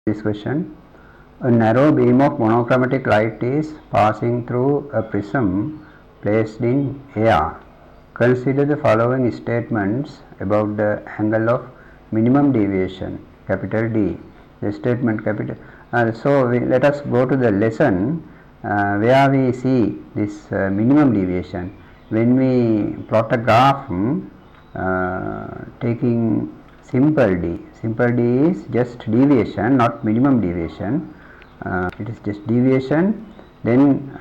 This question: a narrow beam of monochromatic light is passing through a prism placed in air. Consider the following statements about the angle of minimum deviation, capital D. The statement capital. Let us go to the lesson where we see this minimum deviation. When we plot a graph taking simple d is just deviation, not minimum deviation. It is just deviation, then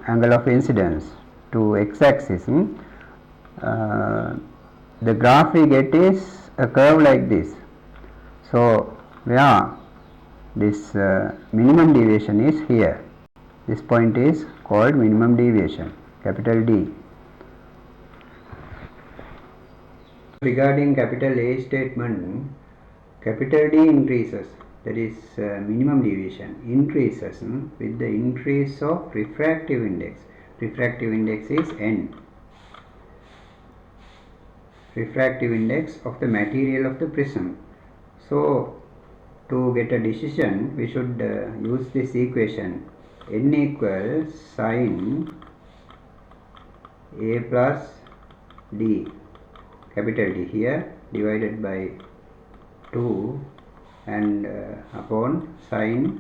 angle of incidence to x-axis. The graph we get is a curve like this. So where this minimum deviation is here, this point is called minimum deviation, capital D. Regarding capital A statement, capital D increases, that is minimum deviation increases with the increase of refractive index. Refractive index is n. Refractive index of the material of the prism. So to get a decision, we should use this equation: n equals sine A plus D, capital D here, divided by 2 and upon sine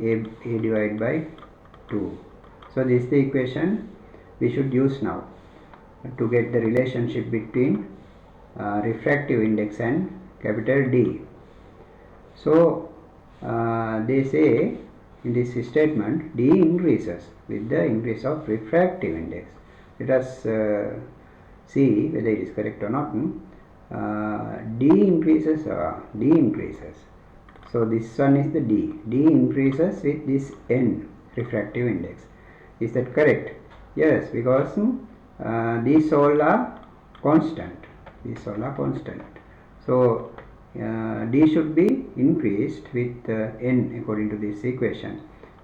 A divided by 2. So this is the equation we should use now to get the relationship between refractive index and capital D. So they say in this statement D increases with the increase of refractive index. Let us see whether it is correct or not. D increases. So this one is the D. D increases with this n, refractive index. Is that correct? Yes, because these all are constant. So D should be increased with n according to this equation.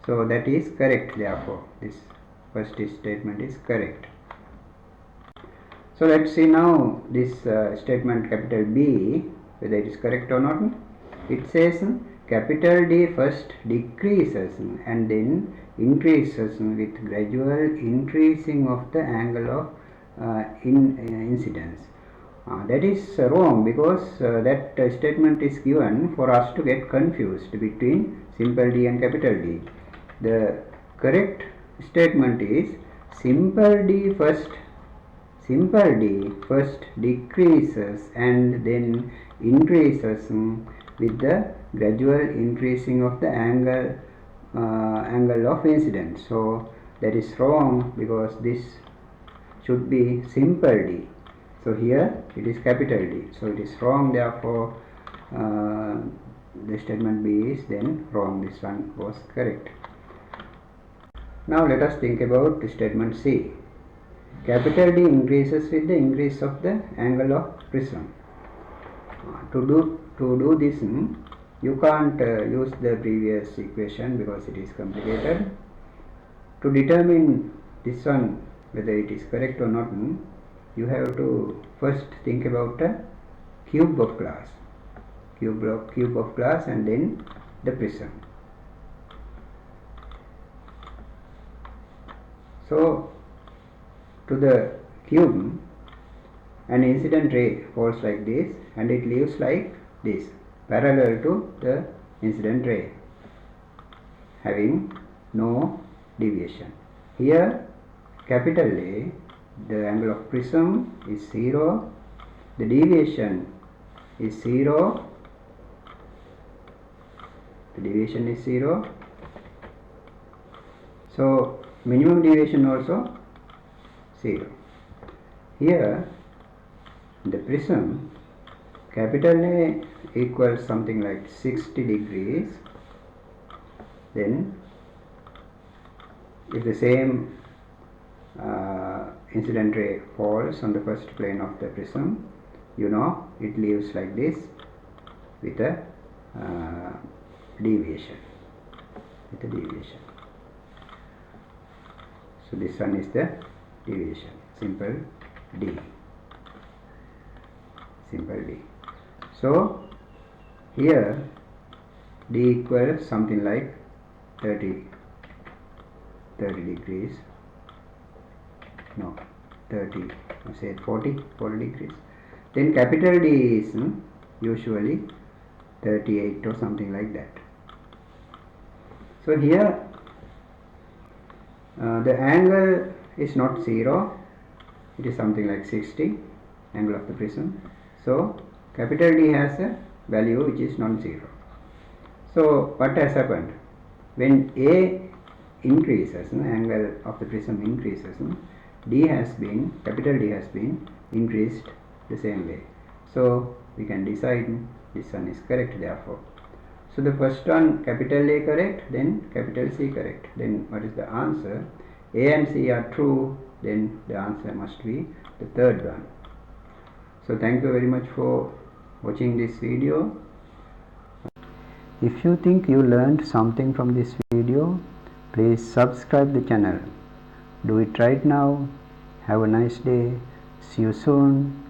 So that is correct. Therefore, this first statement is correct. So let's see now this statement capital B, whether it is correct or not. It says capital D first decreases and then increases with gradual increasing of the angle of incidence. That is wrong, because that statement is given for us to get confused between simple D and capital D. The correct statement is simple D first decreases and then increases with the gradual increasing of the angle of incidence. So that is wrong, because this should be simple D. So here it is capital D. So it is wrong. Therefore, the statement B is then wrong. This one was correct. Now let us think about statement C. Capital D increases with the increase of the angle of prism. To do this, you can't use the previous equation because it is complicated. To determine this one whether it is correct or not, you have to first think about a cube of glass, and then the prism. So to the cube, an incident ray falls like this and it leaves like this, parallel to the incident ray, having no deviation. Here capital A, the angle of prism is 0, the deviation is 0, so minimum deviation also 0. Here the prism, capital A equals something like 60 degrees. Then if the same incident ray falls on the first plane of the prism, it leaves like this with a deviation. So this one is the deviation, simple D. So here D equals something like 30 degrees, no 30, I said 40 degrees. Then capital D is usually 38 or something like that. So here the angle is not 0, it is something like 60, angle of the prism. So capital D has a value which is non-zero. So what has happened? When A increases, angle of the prism increases, capital D has been increased the same way. So we can decide this one is correct therefore. So the first one, capital A correct, then capital C correct. Then what is the answer? A and C are true, then the answer must be the third one. So thank you very much for watching this video. If you think you learned something from this video, please subscribe the channel. Do it right now. Have a nice day. See you soon.